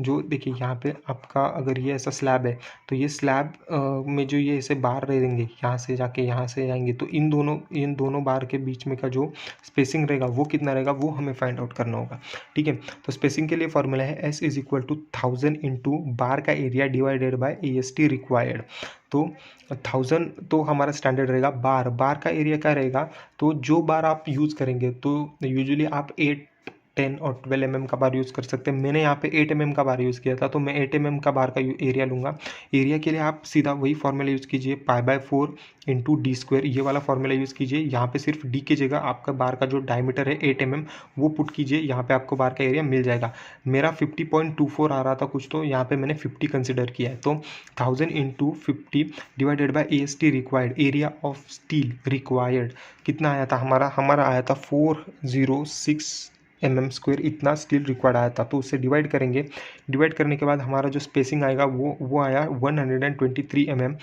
जो देखिए यहाँ पे आपका अगर ये ऐसा स्लैब है, तो ये स्लैब में जो ये ऐसे बार रहेंगे, यहाँ से जाके यहाँ से जाएंगे, तो इन दोनों बार के बीच में का जो स्पेसिंग रहेगा वो कितना रहेगा, वो हमें फाइंड आउट करना होगा, ठीक है। तो स्पेसिंग के लिए फॉर्मूला है S is equal to 1000 into bar का area divided by AST required. तो 1000 तो हमारा स्टैंडर्ड रहेगा, बार का एरिया क्या रहेगा, तो जो बार आप यूज़ करेंगे, तो यूजुअली आप 8 10 और 12 mm का बार यूज़ कर सकते हैं। मैंने यहाँ पे 8 mm का बार यूज़ किया था, तो मैं 8 mm का बार का एरिया लूँगा। एरिया के लिए आप सीधा वही फॉर्मूला यूज़ कीजिए, π/4 इंटू डी स्क्वायर, ये वाला फॉर्मूला यूज़ कीजिए। यहाँ पे सिर्फ डी की जगह आपका बार का जो डायमीटर है 8 mm वो पुट कीजिए, यहाँ पे आपको बार का एरिया मिल जाएगा। मेरा 50.24 आ रहा था कुछ, तो यहाँ पे मैंने 50 कंसिडर किया है। तो 1000 into 50 divided by AST required, area of steel required कितना आया था हमारा आया था 406 mm², इतना स्टील रिक्वायर्ड आया था। तो उससे डिवाइड करेंगे, डिवाइड करने के बाद हमारा जो स्पेसिंग आएगा वो आया 123 mm,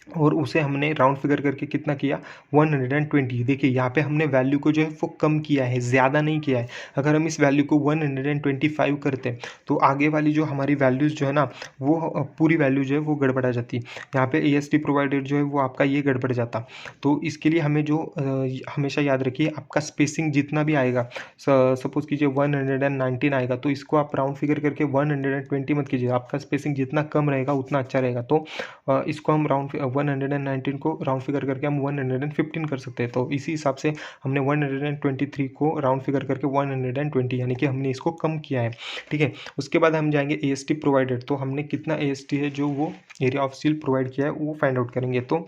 और उसे हमने राउंड फिगर करके कितना किया 120। देखिए यहाँ पे हमने वैल्यू को जो है वो कम किया है, ज़्यादा नहीं किया है। अगर हम इस वैल्यू को 125 करते तो आगे वाली जो हमारी वैल्यूज़ जो है ना वो पूरी वैल्यू जो है वो गड़बड़ा जाती। यहाँ पे AST प्रोवाइडेड जो है वो आपका ये गड़बड़ जाता। तो इसके लिए हमें जो हमेशा याद रखिए, आपका स्पेसिंग जितना भी आएगा, सपोज कीजिए 119 आएगा, तो इसको आप राउंड फिगर करके 120 मत कीजिए। आपका स्पेसिंग जितना कम रहेगा उतना अच्छा रहेगा। तो इसको हम 119 को राउंड फिगर करके हम 115 कर सकते हैं। तो इसी हिसाब से हमने 123 को राउंड फिगर करके 120, यानी कि हमने इसको कम किया है। ठीक है, उसके बाद हम जाएंगे AST प्रोवाइडेड, तो हमने कितना AST है जो वो एरिया ऑफ स्टील प्रोवाइड किया है वो फाइंड आउट करेंगे। तो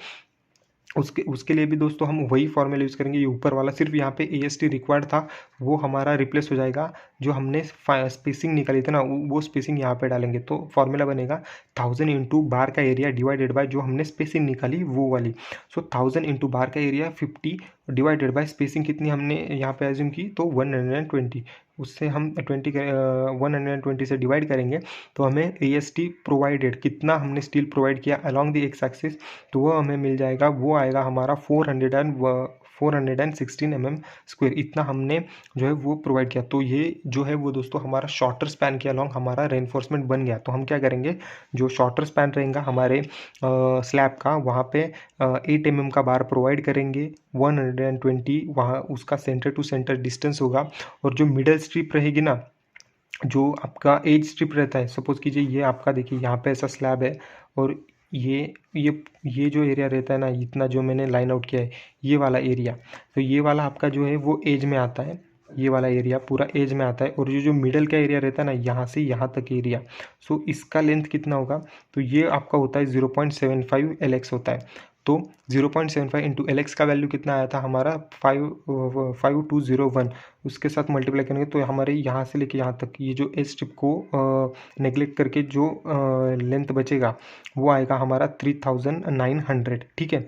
उसके लिए भी दोस्तों हम वही फॉर्मूला यूज़ करेंगे, ये ऊपर वाला। सिर्फ यहाँ पे AST रिक्वायर्ड था, वो हमारा रिप्लेस हो जाएगा। जो हमने स्पेसिंग निकाली थी ना वो स्पेसिंग यहाँ पे डालेंगे, तो फॉर्मूला बनेगा 1000 इंटू बार का एरिया डिवाइडेड बाय जो हमने स्पेसिंग निकाली वो वाली। सो 1000 इंटू बार का एरिया 50 डिवाइडेड बाय स्पेसिंग कितनी हमने यहाँ पे एज्यूम की, तो 120। उससे हम 120 से डिवाइड करेंगे तो हमें AST प्रोवाइडेड कितना हमने स्टील प्रोवाइड किया अलॉन्ग द एक्स एक्सिस, तो वो हमें मिल जाएगा। वो आएगा हमारा 416 mm², इतना हमने जो है वो प्रोवाइड किया। तो ये जो है वो दोस्तों हमारा शॉर्टर स्पैन के अलॉन्ग हमारा रेनफोर्समेंट बन गया। तो हम क्या करेंगे, जो शॉर्टर स्पैन रहेगा हमारे स्लैब का, वहाँ पे 8 mm का बार प्रोवाइड करेंगे, 120 वहाँ उसका सेंटर टू सेंटर डिस्टेंस होगा। और जो मिडल स्ट्रिप रहेगी ना, जो आपका एज स्ट्रिप रहता है, सपोज कीजिए ये आपका देखिए यहाँ पे ऐसा स्लैब है, और ये जो एरिया रहता है ना, इतना जो मैंने लाइन आउट किया है ये वाला एरिया, तो ये वाला आपका जो है वो एज में आता है, ये वाला एरिया पूरा एज में आता है। और जो मिडल का एरिया रहता है ना, यहाँ से यहाँ तक एरिया, सो इसका लेंथ कितना होगा, तो ये आपका होता है 0.75 LX होता है। तो 0.75 इंटू LX का वैल्यू कितना आया था हमारा 5201, उसके साथ मल्टीप्लाई करेंगे तो हमारे यहाँ से लेके यहाँ तक ये जो एज स्ट्रिप को नेग्लेक्ट करके जो लेंथ बचेगा वो आएगा हमारा 3900। ठीक है,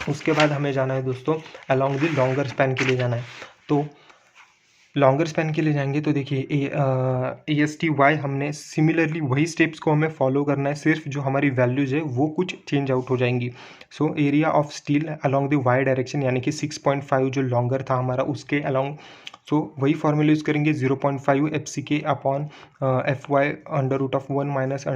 उसके बाद हमें जाना है दोस्तों अलॉन्ग द लॉन्गर स्पैन के लिए जाना है। तो लॉन्गर स्पैन के लिए जाएंगे तो देखिए ASTY हमने सिमिलरली वही स्टेप्स को हमें फॉलो करना है, सिर्फ जो हमारी वैल्यूज़ है वो कुछ चेंज आउट हो जाएंगी। So area of steel along the Y direction, यानी कि 6.5 जो लॉन्गर था हमारा उसके अलॉन्ग, सो वही फॉर्मूला यूज़ करेंगे 0.5 FCK upon FY √1 minus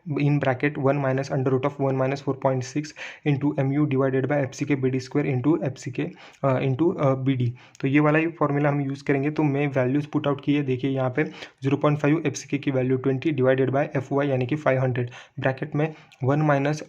in bracket 1 minus under root of 1 minus 4.6 into mu divided by FCK BD² into FCK into BD। तो ये वाला ही फॉर्मूला हम यूज़ करेंगे। तो मैं वैल्यूज़ पुट आउट किए, देखिए यहाँ पे 0.5 FCK की वैल्यू 20 डिवाइडेड बाय FY यानी कि 500, ब्रैकेट में 1 minus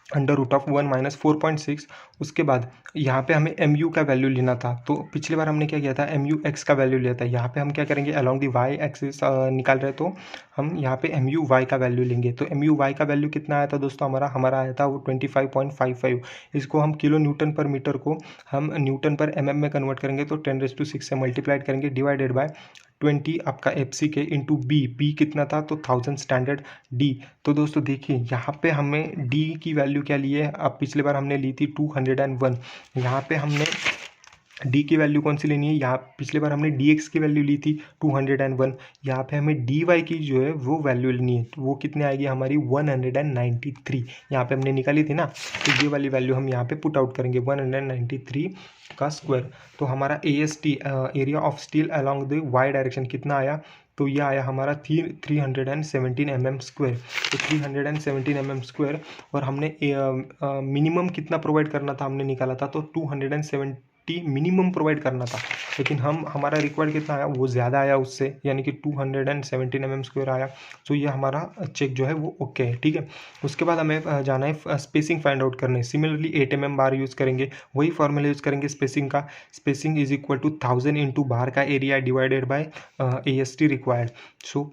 under root of 1 minus 4.6। उसके बाद यहाँ पे हमें MU का वैल्यू लेना था, तो पिछली बार हमने क्या किया था MUX का वैल्यू लिया था। यहाँ पे हम क्या करेंगे अलॉन्ग दी वाई एक्सिस निकाल रहे, तो हम यहाँ पे MUY का वैल्यू लेंगे। तो MUY का वैल्यू कितना आया था दोस्तों, हमारा आया था वो 25.55। इसको हम किलो न्यूटन पर मीटर को हम न्यूटन पर MM में कन्वर्ट करेंगे, तो 10⁻⁶ से मल्टीप्लाइड करेंगे डिवाइडेड बाय 20 आपका FCK इंटू B कितना था, तो 1000 स्टैंडर्ड D। तो दोस्तों देखिए यहाँ पे हमें D की वैल्यू क्या ली है, अब पिछले बार हमने ली थी 201, यहाँ पे हमने D की वैल्यू कौन सी लेनी है, यहाँ पिछले बार हमने DX की वैल्यू ली थी 201, यहाँ पे हमें DY की जो है वो वैल्यू लेनी है, तो वो कितने आएगी हमारी 193, यहाँ पे हमने निकाली थी ना। तो ये वाली वैल्यू हम यहाँ पे पुट आउट करेंगे 193 का स्क्वायर। तो हमारा AST area of steel along the Y direction कितना आया, तो ये आया हमारा 317 mm²। तो 317 mm², और हमने मिनिमम कितना प्रोवाइड करना था हमने निकाला था, तो 270 150 मिनिमम प्रोवाइड करना था, लेकिन हमारा रिक्वायर्ड कितना आया, वो ज़्यादा आया उससे, यानी कि 217 mm² आया। तो ये हमारा चेक जो है वो ओके है, ठीक है। उसके बाद हमें जाना है स्पेसिंग फाइंड आउट करने। सिमिलरली 8 mm बार यूज़ करेंगे, वही फॉर्मूला यूज़ करेंगे स्पेसिंग का। Spacing is equal to 1000 into bar का area divided by AST required. So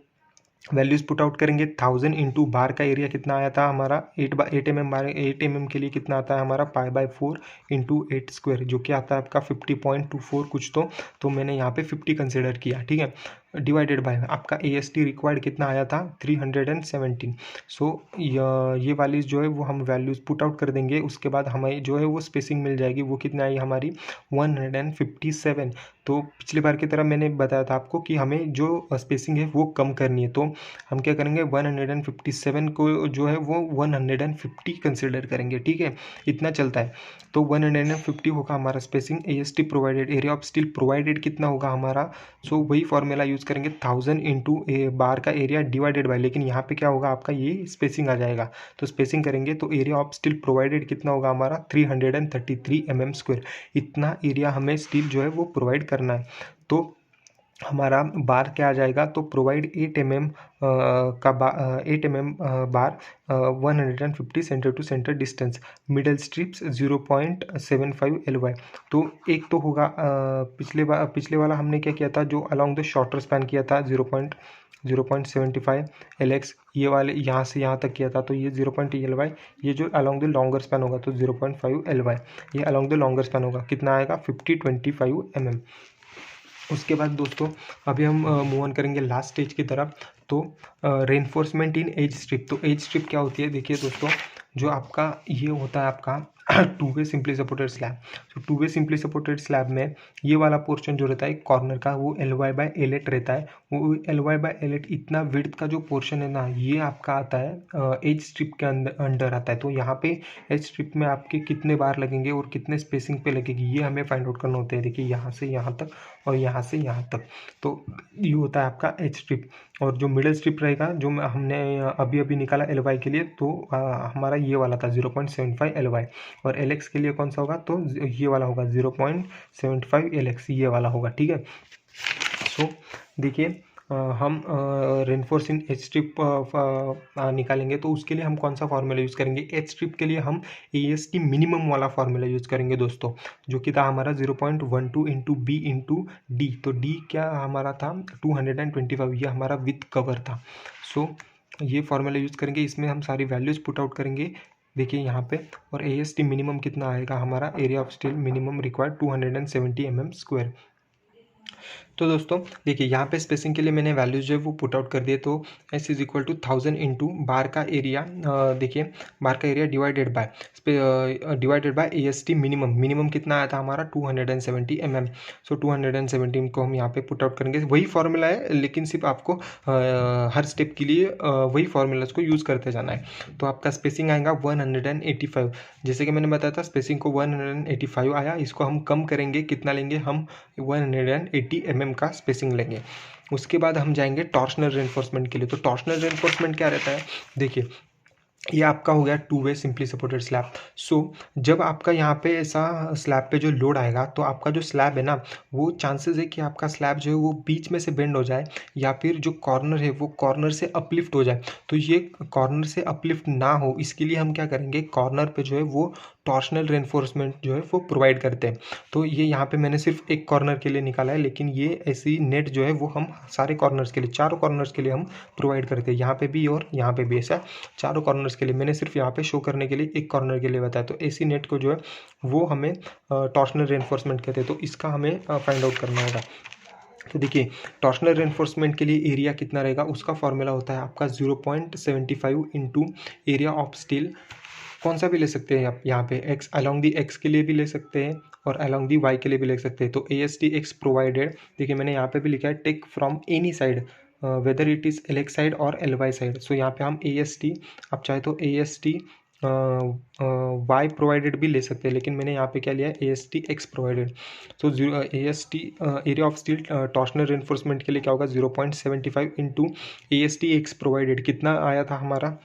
values put out करेंगे। 1000 इंटू बार का एरिया कितना आया था हमारा 8 mm बार, 8 mm के लिए कितना आता है हमारा π/4 इंटू 8² जो कि आता है आपका 50.24 कुछ। तो मैंने यहाँ पे 50 कंसिडर किया, ठीक है। डिवाइडेड बाय आपका AST रिक्वायर्ड कितना आया था 317। सो ये वाली जो है वो हम वैल्यूज़ पुट आउट कर देंगे। उसके बाद हमें जो है वो स्पेसिंग मिल जाएगी, वो कितना आई हमारी 157। तो पिछली बार की तरह मैंने बताया था आपको कि हमें जो स्पेसिंग है वो कम करनी है, तो हम क्या करेंगे 157 को जो है वो 150 कंसिडर करेंगे, ठीक है। इतना चलता है, तो 150 होगा हमारा spacing. AST provided, area of steel provided कितना होगा हमारा, सो वही फॉर्मूला यूज़ करेंगे 1000 इंटू बार का एरिया डिवाइडेड बाय, लेकिन यहाँ पे क्या होगा आपका ये स्पेसिंग आ जाएगा। तो स्पेसिंग करेंगे तो एरिया ऑफ स्टील प्रोवाइडेड कितना होगा हमारा 333 mm²। इतना एरिया हमें स्टील जो है वो प्रोवाइड करना है। तो हमारा बार क्या आ जाएगा, तो प्रोवाइड 8 mm का 8 mm bar 150 centre to centre distance, middle strips 0.75 LY। तो एक तो होगा पिछले वाला हमने क्या किया था, जो अलॉन्ग द शॉर्टर स्पैन किया था 0.75 LX, ये वाले यहाँ से यहाँ तक किया था, तो ये 0.3 LY। ये जो अलॉन्ग द लॉन्गर स्पैन होगा तो 0.5 LY। ये अलॉन्ग द लॉन्गर स्पैन होगा, कितना आएगा 50-25 mm। उसके बाद दोस्तों अभी हम मूव ऑन करेंगे लास्ट स्टेज की तरफ। तो रेनफोर्समेंट इन एज स्ट्रिप। तो एज स्ट्रिप क्या होती है, देखिए दोस्तों, जो आपका ये होता है आपका 2 वे सिंपली सपोर्टेड स्लैब। तो 2 वे सिंपली सपोर्टेड स्लैब में ये वाला पोर्शन जो रहता है कॉर्नर का, वो LY/L8 रहता है। वो LY/L8 इतना विड्थ का जो पोर्शन है ना, ये आपका आता है एज स्ट्रिप के अंडर आता है। तो यहाँ पे एज स्ट्रिप में आपके कितने बार लगेंगे और कितने स्पेसिंग पे लगेगी, ये हमें फाइंड आउट करना होता है। देखिए यहाँ से यहाँ तक और यहाँ से यहाँ तक, तो ये होता है आपका एज स्ट्रिप। और जो मिडल स्ट्रिप रहेगा, जो हमने अभी अभी निकाला LY के लिए, तो हमारा ये वाला था 0.75 LY। और LX के लिए कौन सा होगा, तो ये वाला होगा 0.75 LX, ये वाला होगा, ठीक है। सो देखिए हम रेनफोर्स इन एच स्ट्रिप निकालेंगे, तो उसके लिए हम कौन सा फार्मूला यूज़ करेंगे, एच स्ट्रिप के लिए हम AST मिनिमम वाला फार्मूला यूज़ करेंगे दोस्तों, जो कि था हमारा 0.12 इंटू B इंटू डी। तो D क्या हमारा था 225, ये हमारा विथ कवर था। सो ये फार्मूला यूज़ करेंगे, इसमें हम सारी वैल्यूज़ पुट आउट करेंगे, देखिए यहाँ पे। और AST मिनिमम कितना आएगा हमारा, area of steel minimum required 270 mm²। तो दोस्तों देखिए यहाँ पे स्पेसिंग के लिए मैंने वैल्यूज जो है वो पुट आउट कर दिए। तो S is equal to 1000 into bar का एरिया, देखिए बार का area divided by AST minimum कितना आया था हमारा 270 mm। सो 270 को हम यहाँ पे पुट आउट करेंगे। वही फॉर्मूला है, लेकिन सिर्फ आपको हर स्टेप के लिए वही फार्मूलाज को यूज़ करते जाना है। तो आपका स्पेसिंग आएगा 185। जैसे कि मैंने बताया था स्पेसिंग को 185 आया, इसको हम कम करेंगे, कितना लेंगे हम 180 mm का स्पेसिंग लेंगे। उसके बाद हम जाएंगे टॉर्शनल रेनफोर्समेंट के लिए। तो टॉर्शनल रेनफोर्समेंट क्या रहता है, देखिए ये आपका हो गया 2 वे सिंपली सपोर्टेड स्लैब। सो जब आपका यहाँ पे ऐसा स्लैब पे जो लोड आएगा, तो आपका जो स्लैब है ना, वो चांसेस है कि आपका स्लैब जो है वो बीच में से बेंड हो जाए, या फिर जो कॉर्नर है वो कॉर्नर से अपलिफ्ट हो जाए। तो ये कॉर्नर से अपलिफ्ट ना हो, इसके लिए हम क्या करेंगे, कॉर्नर पे जो है वो टॉर्शनल रेनफोर्समेंट जो है वो प्रोवाइड करते हैं। तो ये यहाँ पे मैंने सिर्फ एक कॉर्नर के लिए निकाला है, लेकिन ये ऐसी नेट जो है वो हम सारे कॉर्नर्स के लिए, चारों कॉर्नर्स के लिए हम प्रोवाइड करते हैं, यहाँ पे भी और यहाँ पे भी। ऐसा चारों कॉर्नर्स के लिए, मैंने सिर्फ यहाँ पे शो करने के लिए एक कॉर्नर के लिए बताया। तो ऐसी नेट को जो है वो हमें टॉर्शनल रेनफोर्समेंट कहते हैं। तो इसका हमें फाइंड आउट करना होगा। तो देखिए टॉर्शनल रेनफोर्समेंट के लिए एरिया कितना रहेगा, उसका फॉर्मूला होता है आपका 0.75 इंटू एरिया ऑफ स्टील। कौन सा भी ले सकते हैं आप, यहाँ पे एक्स अलॉन्ग दी एक्स के लिए भी ले सकते हैं और अलॉन्ग दी वाई के लिए भी ले सकते हैं। तो AST एक्स प्रोवाइडेड, देखिए मैंने यहाँ पे भी लिखा है, take from any side whether it is LX side और LY साइड। सो यहाँ पे हम AST, आप चाहे तो AST वाई प्रोवाइडेड भी ले सकते हैं, लेकिन मैंने यहाँ पे क्या लिया है, AST एक्स प्रोवाइडेड। तो AST area of steel torsional reinforcement के लिए क्या होगा 0.75 इंटू AST एक्स प्रोवाइडेड, कितना आया था हमारा,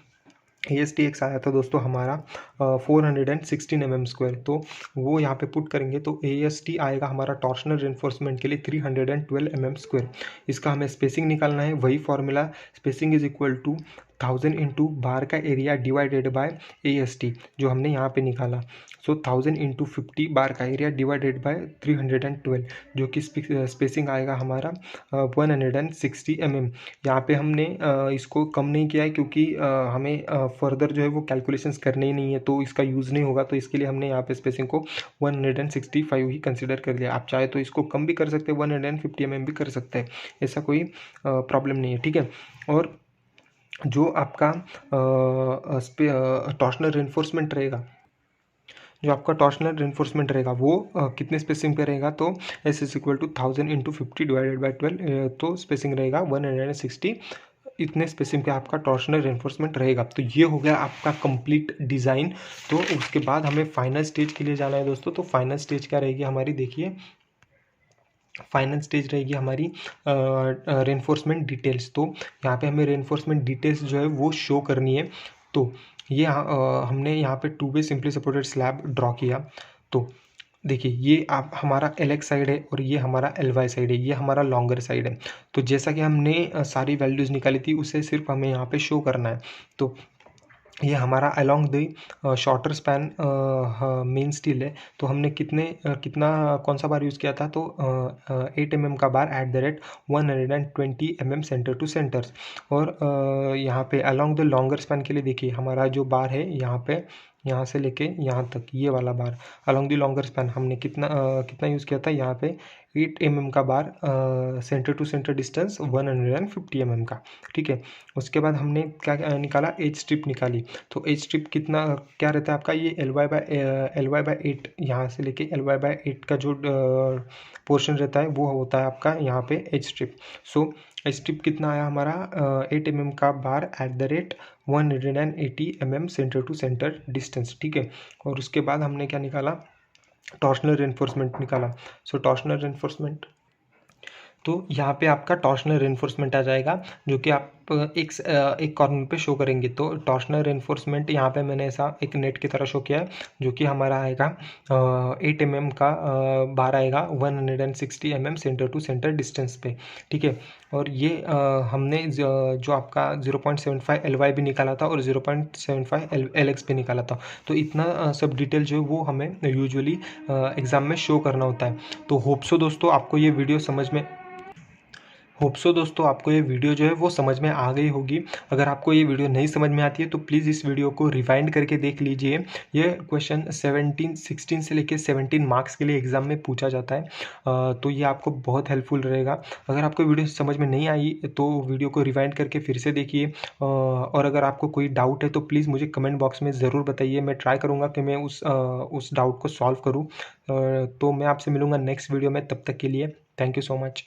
AST एक्स आया था दोस्तों हमारा 416 mm²। तो वो यहाँ पे पुट करेंगे तो AST आएगा हमारा टॉर्शनल रेनफोर्समेंट के लिए 312 mm²। इसका हमें स्पेसिंग निकालना है, वही formula, spacing is equal to 1000 into bar का एरिया डिवाइडेड बाय AST जो हमने यहाँ पे निकाला। सो 1000 इंटू 50 बार का एरिया डिवाइडेड बाय 312 जो कि स्पेसिंग आएगा हमारा 160 mm। यहाँ पे हमने इसको कम नहीं किया है क्योंकि हमें फर्दर जो है वो कैलकुलेशंस करने ही नहीं है, तो इसका यूज़ नहीं होगा, तो इसके लिए हमने यहाँ पे स्पेसिंग को 165 ही कंसिडर कर लिया। आप चाहे तो इसको कम भी कर सकते हैं, 150 mm भी कर सकते हैं, ऐसा कोई प्रॉब्लम नहीं है, ठीक है। और जो आपका टॉर्शनल रेनफोर्समेंट रहेगा, जो आपका टॉर्शनल रेनफोर्समेंट रहेगा वो कितने स्पेसिंग पे रहेगा, तो S is equal to 1000 into 50 divided by 12, तो स्पेसिंग रहेगा 160। इतने स्पेसिंग पे आपका टॉर्शनल रेनफोर्समेंट रहेगा। तो ये हो गया आपका कंप्लीट डिज़ाइन। तो उसके बाद हमें फाइनल स्टेज के लिए जाना है दोस्तों। तो फाइनल स्टेज क्या रहेगी हमारी, देखिए फाइनल स्टेज रहेगी हमारी रेनफोर्समेंट डिटेल्स। तो यहाँ पे हमें रेनफोर्समेंट डिटेल्स जो है वो शो करनी है। तो ये हमने यहाँ पे 2 वे सिंपली सपोर्टेड स्लैब ड्रॉ किया। तो देखिए ये आप हमारा LX साइड है और ये हमारा LY साइड है, ये हमारा लॉन्गर साइड है। तो जैसा कि हमने सारी वैल्यूज़ निकाली थी उसे सिर्फ हमें यहाँ पे शो करना है। तो ये हमारा along the shorter span main steel है। तो हमने कितना कौन सा बार यूज़ किया था, तो 8 mm का bar at the rate 120 mm centre to centres. और यहाँ पे अलोंग द लॉन्गर स्पैन के लिए देखिए हमारा जो बार है यहाँ पे, यहाँ से लेके यहाँ तक ये वाला बार अलोंग द लॉन्गर स्पैन हमने कितना यूज़ किया था, यहाँ पे 8 mm का bar centre to centre distance 150 mm का, ठीक है। उसके बाद हमने क्या निकाला, एज स्ट्रिप निकाली। तो एज स्ट्रिप कितना क्या रहता है आपका, ये LY/8 यहाँ से लेके LY/8 का जो पोर्शन रहता है वो होता है आपका यहाँ पे edge strip. So edge strip कितना आया हमारा 8 mm का bar at the rate 180 mm centre to centre distance, ठीक है। और उसके बाद हमने क्या निकाला, टॉर्शनल रेनफोर्समेंट निकाला। सो टॉर्शनल रेनफोर्समेंट, तो यहाँ पे आपका टॉर्शनल रेनफोर्समेंट आ जाएगा जो कि आप एक कॉर्नर पे शो करेंगे। तो टॉर्शनल रेनफोर्समेंट यहाँ पे मैंने ऐसा एक नेट की तरह शो किया है जो कि हमारा आएगा 8 mm का बार आएगा 160 mm centre to centre distance पे, ठीक है। और ये हमने जो आपका 0.75 LY भी निकाला था और 0.75 LX भी निकाला था। तो इतना सब डिटेल जो है वो हमें यूजुअली एग्ज़ाम में शो करना होता है। तो होप सो दोस्तों आपको ये वीडियो आपको ये वीडियो जो है वो समझ में आ गई होगी। अगर आपको ये वीडियो नहीं समझ में आती है तो प्लीज़ इस वीडियो को रिवाइंड करके देख लीजिए। ये क्वेश्चन 16 से लेके 17 मार्क्स के लिए एग्ज़ाम में पूछा जाता है। तो ये आपको बहुत हेल्पफुल रहेगा। अगर आपको वीडियो समझ में नहीं आई तो वीडियो को रिवाइंड करके फिर से देखिए। और अगर आपको कोई डाउट है तो प्लीज़ मुझे कमेंट बॉक्स में ज़रूर बताइए। मैं ट्राई करूँगा कि मैं उस डाउट को सॉल्व करूँ। तो मैं आपसे मिलूँगा नेक्स्ट वीडियो में, तब तक के लिए थैंक यू सो मच।